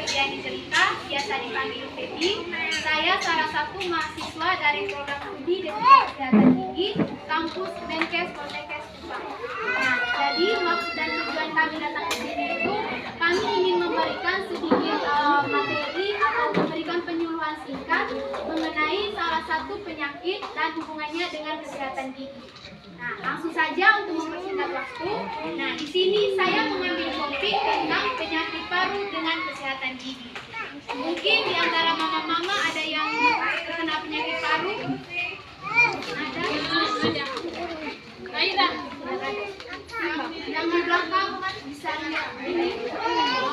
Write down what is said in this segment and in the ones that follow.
Febriani Jelita, biasa dipanggil Febri. Saya salah satu mahasiswa dari program studi Detik Kesehatan Gigi, kampus Menkes Poltekkes Kupang. Nah, jadi maksud dan tujuan kami datang ke sini itu, kami ingin memberikan sedikit materi atau memberikan penyuluhan singkat mengenai salah satu penyakit dan hubungannya dengan kesehatan gigi. Nah, langsung saja untuk mempersingkat waktu. Nah, di sini saya mengambil topik tentang penyakit paru dengan kesehatan gigi. Mungkin di antara mama-mama ada yang terkena penyakit paru? Ada? Ada. Yang di belakang bisa lihat ini.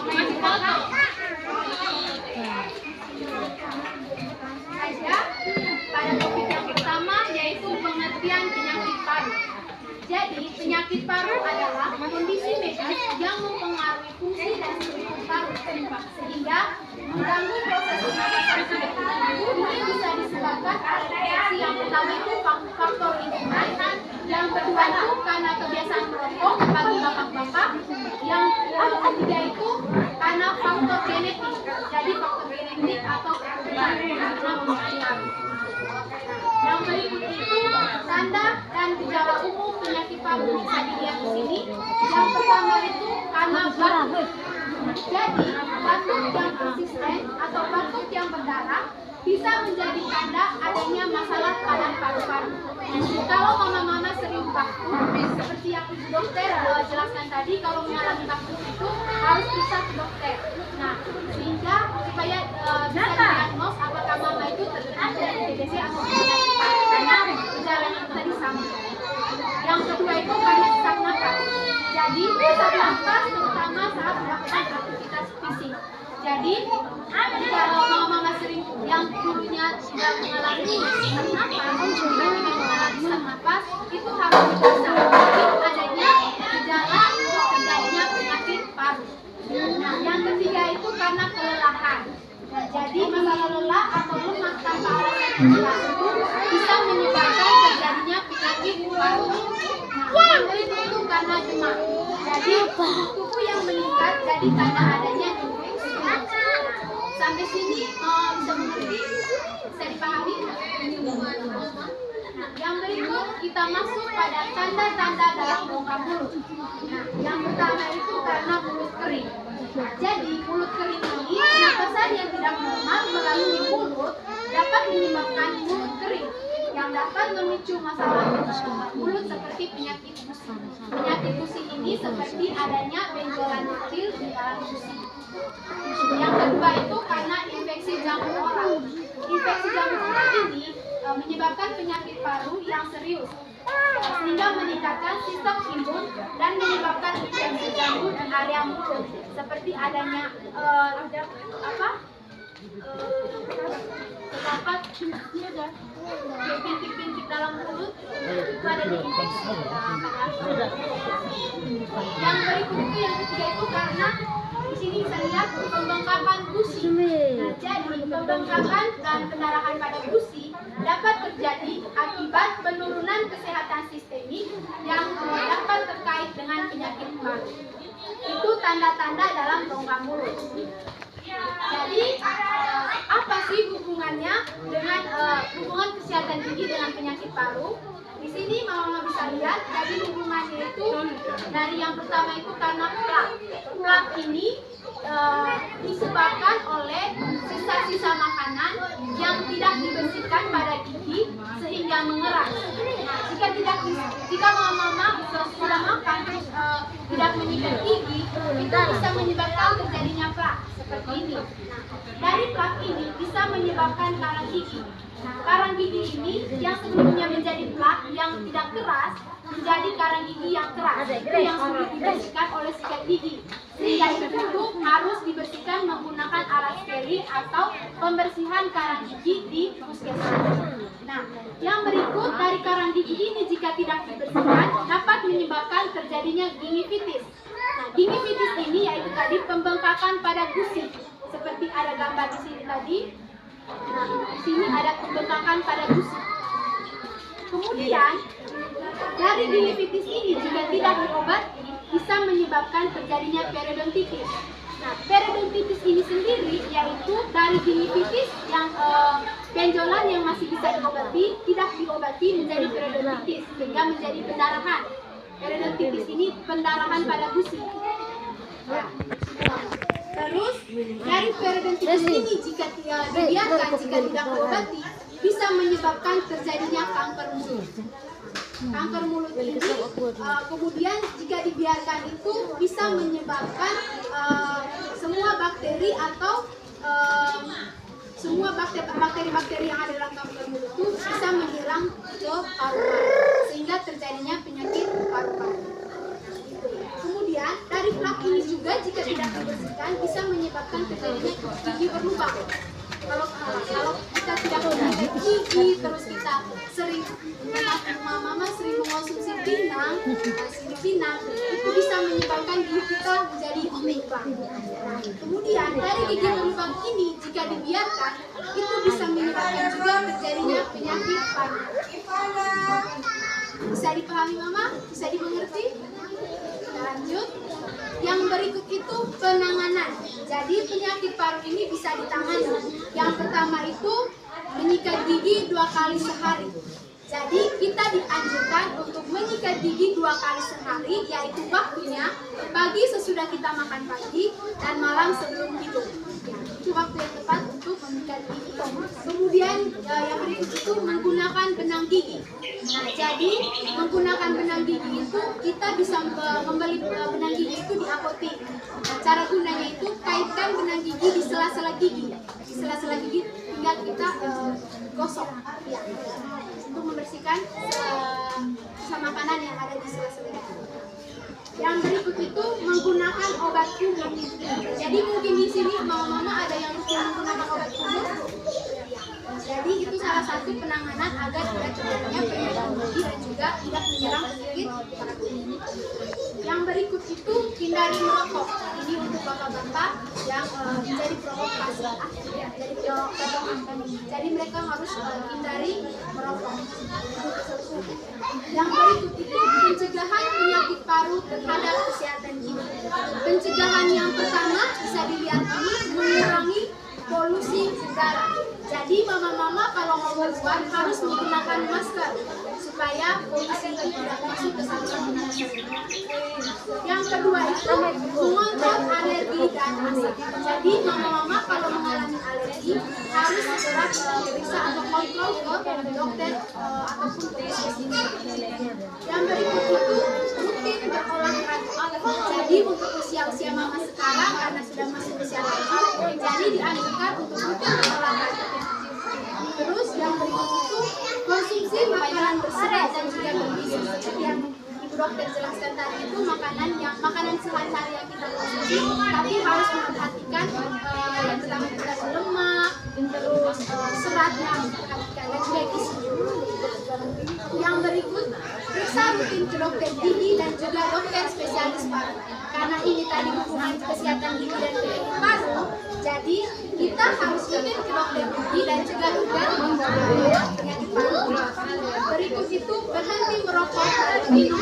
Masih belakang. Saja pada topik yang pertama yaitu pengertian penyakit paru. Jadi, penyakit paru adalah kondisi medis yang mempengaruhi fungsi dan struktur paru sehingga mengganggu proses pernapasan tubuh. Ini bisa disebabkan oleh infeksi. Yang pertama itu faktor lingkungan, yang kedua itu karena kebiasaan merokok bagi bapak-bapak, yang ketiga itu karena faktor genetik. Jadi faktor genetik atau keturunan karena penyakit. Yang berikut itu tanda dan gejala umum penyakit paru bisa dilihat di sini. Yang pertama itu karena batuk. Jadi batuk yang persisten atau batuk yang berdarah bisa menjadi tanda adanya masalah pada paru-paru. Kalau mama-mama sering batuk, seperti yang dokter jelaskan tadi, kalau mengalami batuk itu harus periksa ke dokter. Nah, sehingga supaya bisa didiagnos apakah mama itu terkena dari TBC atau penyakit paru, karena gejalanya tadi sama. Yang kedua itu karena sesak napas. Jadi sesak napas terutama saat melakukan aktivitas fisik. Jadi kalau mama-mama sering yang dulunya tidak mengalami sesak napas, mengalami sesak napas, itu harus diperiksa adanya gejala terjadinya penyakit paru. Nah, yang ketiga itu karena kelelahan. Nah, jadi masalah lelah atau lemas tanpa alasan jelas itu bisa menyebabkan terjadinya penyakit paru. Nah, yang berikut itu karena demam. Jadi tubuh yang meningkat jadi tanda adanya infeksi. Nah, sampai sini bisa mengerti, bisa dipahami. Nah, yang berikut kita masuk pada tanda-tanda dalam rongga mulut. Nah, yang pertama itu karena mulut kering. Jadi mulut kering ini pernapasan yang tidak normal melalui mulut dapat menyebabkan mulut kering yang dapat memicu masalah mulut seperti penyakit gusi. Penyakit gusi ini seperti adanya benjolan kecil di dalam gusi. Yang kedua itu karena infeksi jamur oral. Infeksi jamur oral ini menyebabkan penyakit paru yang serius sehingga meningkatkan sistem imun dan menyebabkan infeksi jamur di area mulut seperti adanya terdapat bintik-bintik dalam mulut itu ada di infeksi. Yang berikut itu yang ketiga itu karena di sini bisa lihat pembengkakan gusi. Nah, jadi pembengkakan dan pendarahan pada gusi dapat terjadi akibat penurunan kesehatan sistemik yang dapat terkait dengan penyakit paru. Itu tanda-tanda dalam rongga mulut. Jadi apa sih hubungannya dengan hubungan kesehatan gigi dengan penyakit paru? Di sini mama bisa lihat, jadi hubungannya itu dari yang pertama itu karena plak. Plak ini disebabkan oleh sisa-sisa makanan yang tidak dibersihkan pada gigi sehingga mengeras. Nah, jika mama-mama sudah makan terus tidak menyikat gigi, itu bisa menyebabkan terjadinya plak seperti ini. Nah, dari plak ini bisa menyebabkan karang gigi. Nah, karang gigi ini yang sebelumnya menjadi plak yang tidak keras menjadi karang gigi yang keras, itu yang sulit dibersihkan oleh sikat gigi. Sehingga itu harus dibersihkan menggunakan alat steril atau pembersihan karang gigi di puskesmas. Nah, yang berikut dari karang gigi ini jika tidak dibersihkan dapat menyebabkan terjadinya gingivitis. Nah, gingivitis ini yaitu tadi pembengkakan pada gusi, seperti ada gambar di sini tadi. Nah, di sini ada pembengkakan pada gusi. Kemudian dari gingivitis ini jika tidak diobati bisa menyebabkan terjadinya periodontitis. Nah, periodontitis ini sendiri yaitu dari gigi pipis yang benjolan yang masih bisa diobati tidak diobati menjadi periodontitis sehingga menjadi pendarahan. Periodontitis ini pendarahan pada gusi. Nah, terus dari periodontitis ini jika dibiarkan jika tidak diobati bisa menyebabkan terjadinya kanker mulut. Kanker mulut ini kemudian jika dibiarkan itu bisa menyebabkan semua bakteri atau semua bakteri-bakteri yang ada dalam kanker mulut itu bisa menyerang ke paru-paru sehingga terjadinya penyakit paru-paru. Kemudian dari plak ini juga jika tidak dibersihkan bisa menyebabkan terjadinya gigi berlubang. Kalau kita tidak menyikat gigi terus kita sering mama sering mengonsumsi pinang, itu bisa menyebabkan gigi kita menjadi berlubang. Kemudian dari gigi berlubang ini jika dibiarkan itu bisa menyebabkan juga terjadinya penyakit paru. Bisa dipahami mama? Bisa dimengerti? Lanjut. Yang berikut itu penanganan. Jadi penyakit paru ini bisa ditangani. Yang pertama itu menyikat gigi 2 kali sehari. Jadi kita dianjurkan untuk menyikat gigi 2 kali sehari, yaitu waktunya pagi sesudah kita makan pagi dan malam sebelum tidur. Itu waktu yang tepat untuk menyikat gigi. Kemudian yang berikut itu menggunakan benang gigi. Nah, jadi menggunakan benang gigi itu kita bisa membeli benang gigi itu di apotek. Nah, cara gunanya itu kaitkan benang gigi di sela-sela gigi. Di sela-sela gigi tinggal kita gosok ya, untuk membersihkan sisa makanan yang ada di sela-sela gigi. Yang berikut itu menggunakan obat kumur. Jadi mungkin di sini mama-mama ada yang menggunakan obat kumur. Jadi itu salah satu penanganan agar tidak terjadinya penyakit gigi dan juga tidak menyerang penyakit paru. Yang berikut itu hindari merokok. Ini untuk bapak-bapak yang menjadi perokok pasif. Jadi mereka harus hindari merokok. Yang berikut itu pencegahan penyakit paru terhadap kesehatan gigi. Pencegahan yang pertama bisa dilihat ini mengurangi polusi udara. Jadi mama-mama kalau mau keluar harus menggunakan masker supaya polusi itu tidak masuk ke saluran nafas. Yang kedua itu mengontrol alergi dan asap. Jadi mama-mama kalau mengalami alergi harus segera periksa atau kontrol ke dokter ataupun ke spesialis. Yang berikut itu rutin berolahraga. Jadi untuk usia mama sekarang karena sudah masuk usia lanjut, jadi dianjurkan untuk rutin berolahraga. Terus yang berikut itu konsumsi makanan berserat dan juga bergizi. Seperti yang Ibu Dokter jelaskan tadi itu makanan sehari-hari yang kita konsumsi, tapi harus memperhatikan yang pertama kita lemak, terus serat yang diperhatikan dan juga gizi. Yang berikut periksa rutin ke dokter gigi dan juga dokter spesialis paru. Karena ini tadi hubungan kesehatan gigi dan penyakit paru, jadi kita harus rutin ke dokter gigi dan juga dokter penyakit paru. Berikut itu berhenti merokok dan minum.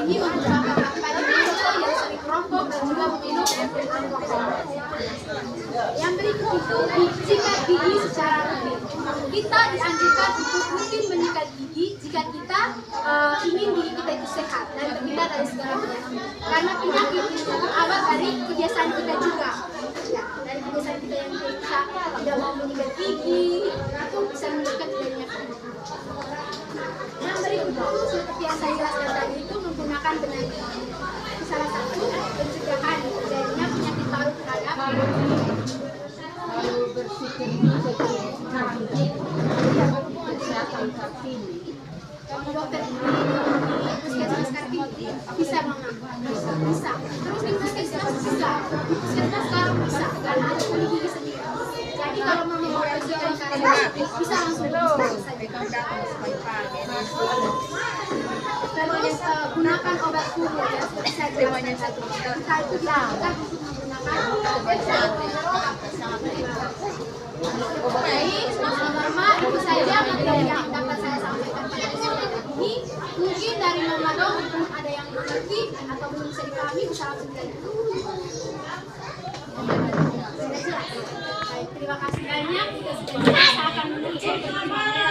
Ini untuk bapak-bapak yang sering merokok dan juga meminum alkohol. Yang berikut itu sikat gigi secara rutin. Kita dianjurkan untuk rutin menyikat gigi jika kita ingin gigi kita itu sehat dan terhindar dari segala penyakit. Karena penyakit itu berawal dari kebiasaan kita juga. Ya, dari kebiasaan kita yang kita tidak mau menyikat gigi, itu bisa menyebabkan terjadinya penyakit. Yang berikut itu seperti yang saya jelaskan tadi itu menggunakan benang gigi. Itu salah satu pencegahan terjadinya penyakit paru terhadap kalau dokter di puskesmas Kartini bisa mama, bisa. Terus di puskesmas bisa, di puskesmas sekarang bisa karena ada poli gigi sendiri. Jadi kalau mama mau bersihkan Kartini bisa langsung terus gunakan obat kumur ya seperti saya jelaskan tadi. Kita itu dianjurkan untuk menggunakan obat Baik, mama itu saja materi yang dapat saya sampaikan pada kesempatan ini. Mungkin dari Mama dong, ada yang mengerti atau belum bisa dipahami bisa langsung belajar. Sudah jelas. Baik, terima kasih banyak. Kita sudah jelas akan menuju pertemuan